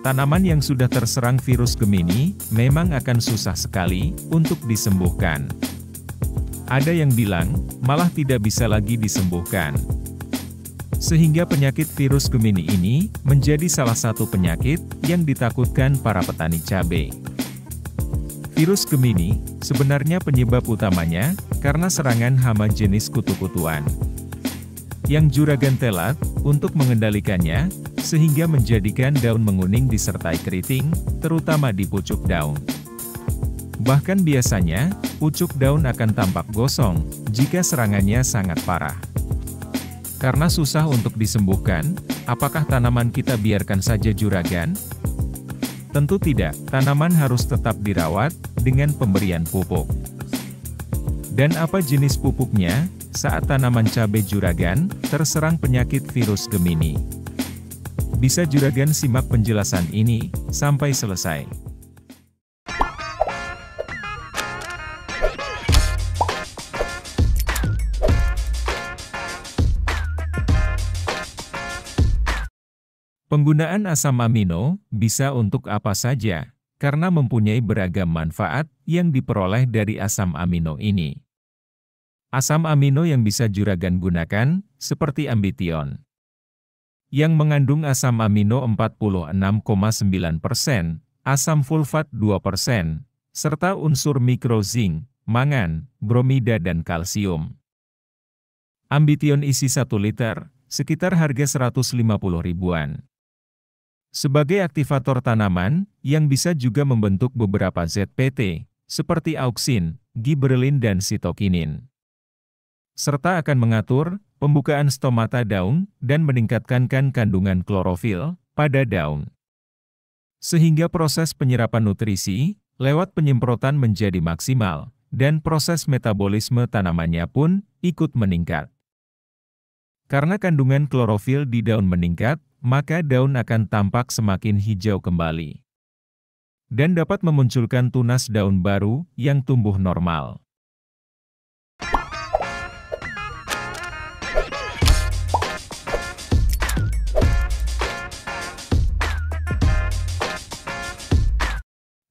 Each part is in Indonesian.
Tanaman yang sudah terserang virus Gemini memang akan susah sekali untuk disembuhkan. Ada yang bilang, malah tidak bisa lagi disembuhkan. Sehingga penyakit virus Gemini ini menjadi salah satu penyakit yang ditakutkan para petani cabai. Virus Gemini sebenarnya penyebab utamanya karena serangan hama jenis kutu-kutuan. Yang juragan telat untuk mengendalikannya, sehingga menjadikan daun menguning disertai keriting, terutama di pucuk daun. Bahkan biasanya, pucuk daun akan tampak gosong jika serangannya sangat parah. Karena susah untuk disembuhkan, apakah tanaman kita biarkan saja juragan? Tentu tidak, tanaman harus tetap dirawat dengan pemberian pupuk. Dan apa jenis pupuknya saat tanaman cabai juragan terserang penyakit virus Gemini? Bisa juragan simak penjelasan ini sampai selesai. Penggunaan asam amino bisa untuk apa saja, karena mempunyai beragam manfaat yang diperoleh dari asam amino ini. Asam amino yang bisa juragan gunakan, seperti Ambition, yang mengandung asam amino 46,9%, asam fulfat 2%, serta unsur mikro zinc, mangan, bromida dan kalsium. Ambition isi 1 liter, sekitar harga 150 ribuan. Sebagai aktivator tanaman, yang bisa juga membentuk beberapa ZPT, seperti auksin, giberelin dan sitokinin. Serta akan mengatur pembukaan stomata daun dan meningkatkan kandungan klorofil pada daun. Sehingga proses penyerapan nutrisi lewat penyemprotan menjadi maksimal, dan proses metabolisme tanamannya pun ikut meningkat. Karena kandungan klorofil di daun meningkat, maka daun akan tampak semakin hijau kembali. Dan dapat memunculkan tunas daun baru yang tumbuh normal.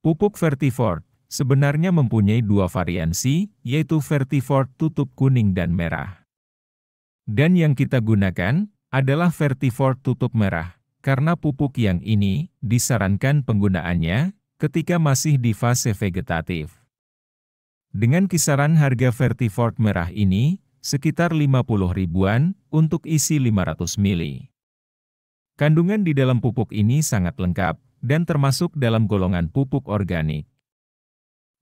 Pupuk Vertifort sebenarnya mempunyai 2 variansi, yaitu Vertifort tutup kuning dan merah. Dan yang kita gunakan adalah Vertifort tutup merah, karena pupuk yang ini disarankan penggunaannya ketika masih di fase vegetatif. Dengan kisaran harga Vertifort merah ini, sekitar 50 ribuan untuk isi 500 ml. Kandungan di dalam pupuk ini sangat lengkap, dan termasuk dalam golongan pupuk organik.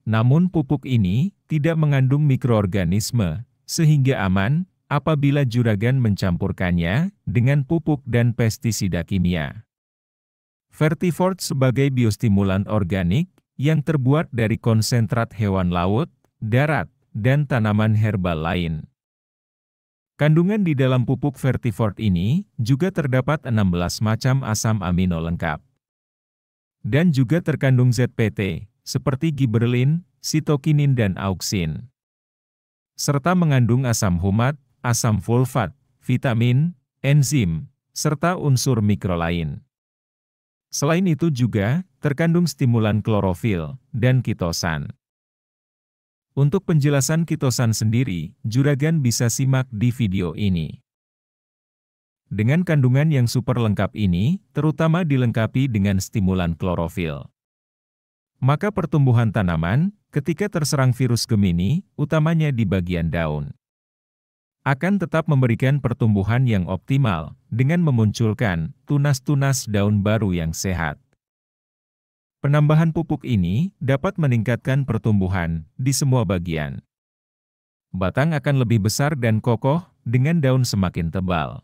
Namun pupuk ini tidak mengandung mikroorganisme, sehingga aman apabila juragan mencampurkannya dengan pupuk dan pestisida kimia. Vertifort sebagai biostimulan organik yang terbuat dari konsentrat hewan laut, darat, dan tanaman herbal lain. Kandungan di dalam pupuk Vertifort ini juga terdapat 16 macam asam amino lengkap. Dan juga terkandung ZPT, seperti giberelin, sitokinin dan auksin. Serta mengandung asam humat, asam fulfat, vitamin, enzim, serta unsur mikro lain. Selain itu juga terkandung stimulan klorofil dan kitosan. Untuk penjelasan kitosan sendiri, juragan bisa simak di video ini. Dengan kandungan yang super lengkap ini, terutama dilengkapi dengan stimulan klorofil. Maka pertumbuhan tanaman, ketika terserang virus Gemini, utamanya di bagian daun, akan tetap memberikan pertumbuhan yang optimal, dengan memunculkan tunas-tunas daun baru yang sehat. Penambahan pupuk ini dapat meningkatkan pertumbuhan di semua bagian. Batang akan lebih besar dan kokoh, dengan daun semakin tebal.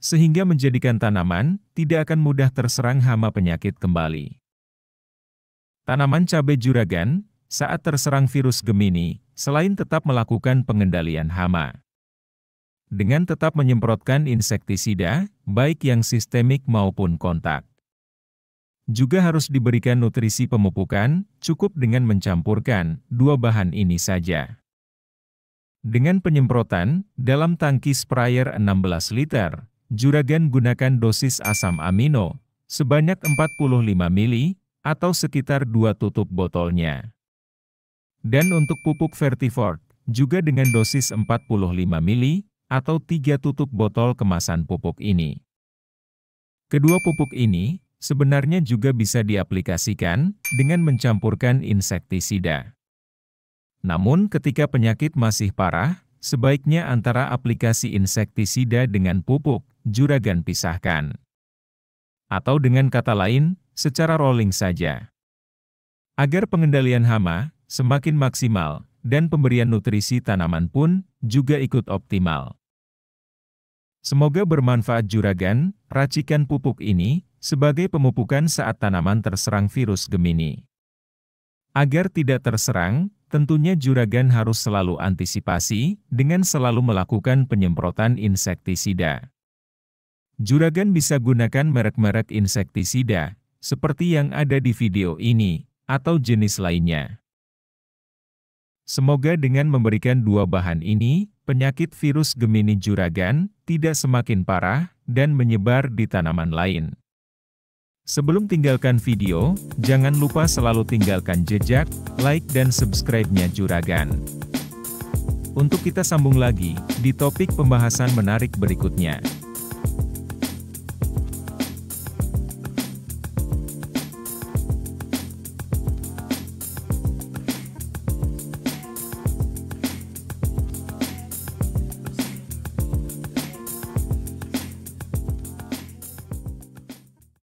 Sehingga menjadikan tanaman tidak akan mudah terserang hama penyakit kembali. Tanaman cabai juragan, saat terserang virus Gemini, selain tetap melakukan pengendalian hama, dengan tetap menyemprotkan insektisida, baik yang sistemik maupun kontak. Juga harus diberikan nutrisi pemupukan, cukup dengan mencampurkan 2 bahan ini saja. Dengan penyemprotan, dalam tangki sprayer 16 liter, juragan gunakan dosis asam amino sebanyak 45 mili, atau sekitar 2 tutup botolnya. Dan untuk pupuk Vertifort, juga dengan dosis 45 mili, atau 3 tutup botol kemasan pupuk ini. Kedua pupuk ini, sebenarnya juga bisa diaplikasikan dengan mencampurkan insektisida. Namun ketika penyakit masih parah, sebaiknya antara aplikasi insektisida dengan pupuk, juragan pisahkan. Atau dengan kata lain, secara rolling saja. Agar pengendalian hama semakin maksimal, dan pemberian nutrisi tanaman pun juga ikut optimal. Semoga bermanfaat juragan, racikan pupuk ini sebagai pemupukan saat tanaman terserang virus Gemini. Agar tidak terserang, tentunya juragan harus selalu antisipasi dengan selalu melakukan penyemprotan insektisida. Juragan bisa gunakan merek-merek insektisida, seperti yang ada di video ini, atau jenis lainnya. Semoga dengan memberikan dua bahan ini, penyakit virus Gemini juragan tidak semakin parah dan menyebar di tanaman lain. Sebelum tinggalkan video, jangan lupa selalu tinggalkan jejak, like dan subscribe-nya juragan. Untuk kita sambung lagi di topik pembahasan menarik berikutnya.